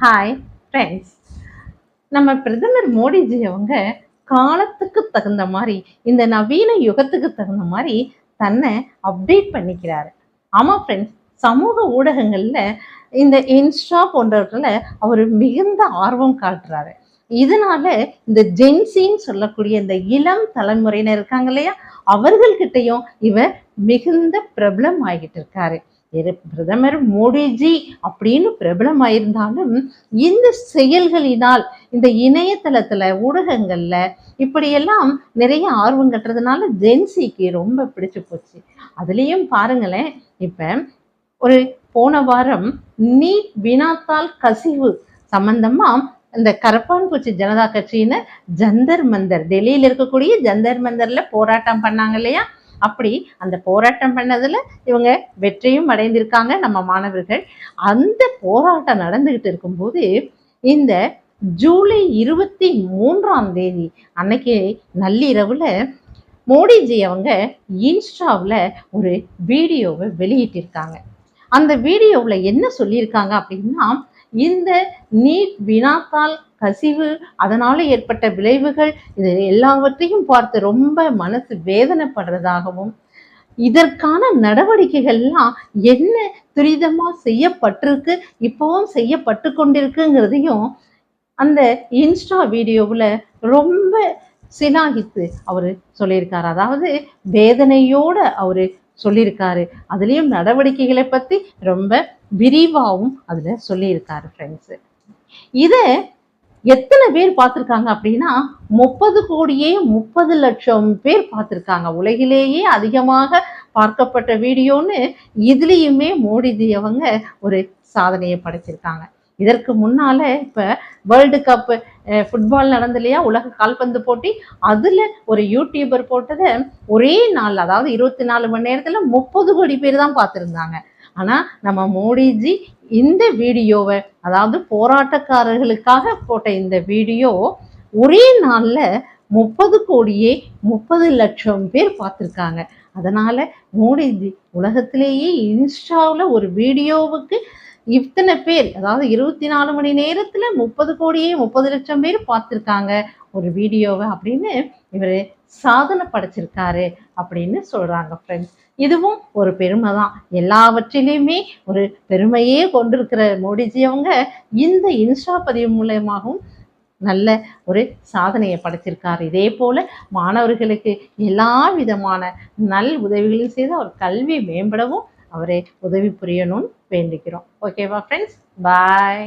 Hi friends. நம்ம பிரதமர் மோடிஜி அவங்க காலத்துக்கு தகுந்த மாதிரி, இந்த நவீன யுகத்துக்கு தகுந்த மாதிரி தன்னை அப்டேட் பண்ணிக்கிறாரு. ஆமாம் ஃப்ரெண்ட்ஸ், சமூக ஊடகங்கள்ல இந்த இன்ஸ்டா போன்றவற்றில் அவர் மிகுந்த ஆர்வம் காட்டுறாரு. இதனால இந்த ஜென்சின்னு சொல்லக்கூடிய இந்த இளம் தலைமுறையினர் இருக்காங்க இல்லையா, அவர்கள்கிட்டையும் இவர் மிகுந்த பிரபலம் ஆகிட்டு இருக்காரு. பிரதமர் மோடிஜி அப்படின்னு பிரபலம் ஆயிருந்தாலும் இந்த செயல்களினால் இந்த இணையதளத்துல ஊடகங்கள்ல இப்படியெல்லாம் நிறைய ஆர்வம் கட்டுறதுனால ஜென்சிக்கு ரொம்ப பிடிச்சு போச்சு. அதுலயும் பாருங்களேன், இப்ப ஒரு போன வாரம் நீட் வினாத்தாள் கசிவு சம்பந்தமா இந்த கரப்பான்பூச்சி ஜனதா கட்சியினர் ஜந்தர் மந்தர், டெல்லியில் இருக்கக்கூடிய ஜந்தர் மந்தர்ல போராட்டம் பண்ணாங்க இல்லையா, அப்படி அந்த போராட்டம் பண்ணதுல இவங்க வெற்றியும் அடைந்திருக்காங்க நம்ம மாணவர்கள். அந்த போராட்டம் நடந்துகிட்டு இருக்கும்போது இந்த ஜூலை 23 அன்னைக்கு நள்ளிரவுல மோடிஜி அவங்க இன்ஸ்டாவில் ஒரு வீடியோவை வெளியிட்டிருக்காங்க. அந்த வீடியோவில் என்ன சொல்லியிருக்காங்க அப்படின்னா, இந்த நீட் வினாத்தாள் கசிவு அதனால ஏற்பட்ட விளைவுகள் இது எல்லாவற்றையும் பார்த்து ரொம்ப மனசு வேதனைப்படுறதாகவும், இதற்கான நடவடிக்கைகள்லாம் என்ன துரிதமா செய்யப்பட்டிருக்கு, இப்பவும் செய்யப்பட்டு கொண்டிருக்குங்கிறதையும் அந்த இன்ஸ்டா வீடியோவில் ரொம்ப சிலாகித்து அவரு சொல்லியிருக்காரு. அதாவது வேதனையோட அவரு சொல்லியிருக்காரு. அதுலேயும் நடவடிக்கைகளை பற்றி ரொம்ப விரிவாகவும் அதில் சொல்லியிருக்காரு ஃப்ரெண்ட்ஸு. இதை எத்தனை பேர் பார்த்துருக்காங்க அப்படின்னா 30 பேர் பார்த்துருக்காங்க. உலகிலேயே அதிகமாக பார்க்கப்பட்ட வீடியோன்னு இதுலேயுமே மோடிஜி அவங்க ஒரு சாதனையை படைச்சிருக்காங்க. இதற்கு முன்னால இப்ப வேர்ல்டு கப் ஃபுட்பால் நடந்து இல்லையா, உலக கால்பந்து போட்டி, அதுல ஒரு யூடியூபர் போட்டதை ஒரே நாள், அதாவது 24 மணி நேரத்துல 30 கோடி பேர் தான் பார்த்துருந்தாங்க. ஆனா நம்ம மோடிஜி இந்த வீடியோவை, அதாவது போராட்டக்காரர்களுக்காக போட்ட இந்த வீடியோ ஒரே நாள்ல 30 லட்சம் பேர் பார்த்துருக்காங்க. அதனால மோடிஜி உலகத்திலேயே இன்ஸ்டாவில் ஒரு வீடியோவுக்கு இத்தனை பேர், அதாவது 24 மணி நேரத்துல 30 லட்சம் பேர் பார்த்துருக்காங்க ஒரு வீடியோவை அப்படின்னு இவர் சாதனை படைச்சிருக்காரு அப்படின்னு சொல்றாங்க ஃப்ரெண்ட்ஸ். இதுவும் ஒரு பெருமை தான். எல்லாவற்றிலையுமே ஒரு பெருமையே கொண்டிருக்கிற மோடிஜி அவங்க இந்த இன்ஸ்டா பதிவு மூலமாகவும் நல்ல ஒரு சாதனையை படைச்சிருக்காரு. இதே போல மாணவர்களுக்கு எல்லா விதமான நல் உதவிகளையும் செய்து அவர் கல்வி மேம்படவும் அவரை உதவி புரியணும்னு வேண்டிக்கிறோம். ஓகேவா ஃப்ரெண்ட்ஸ், பாய்.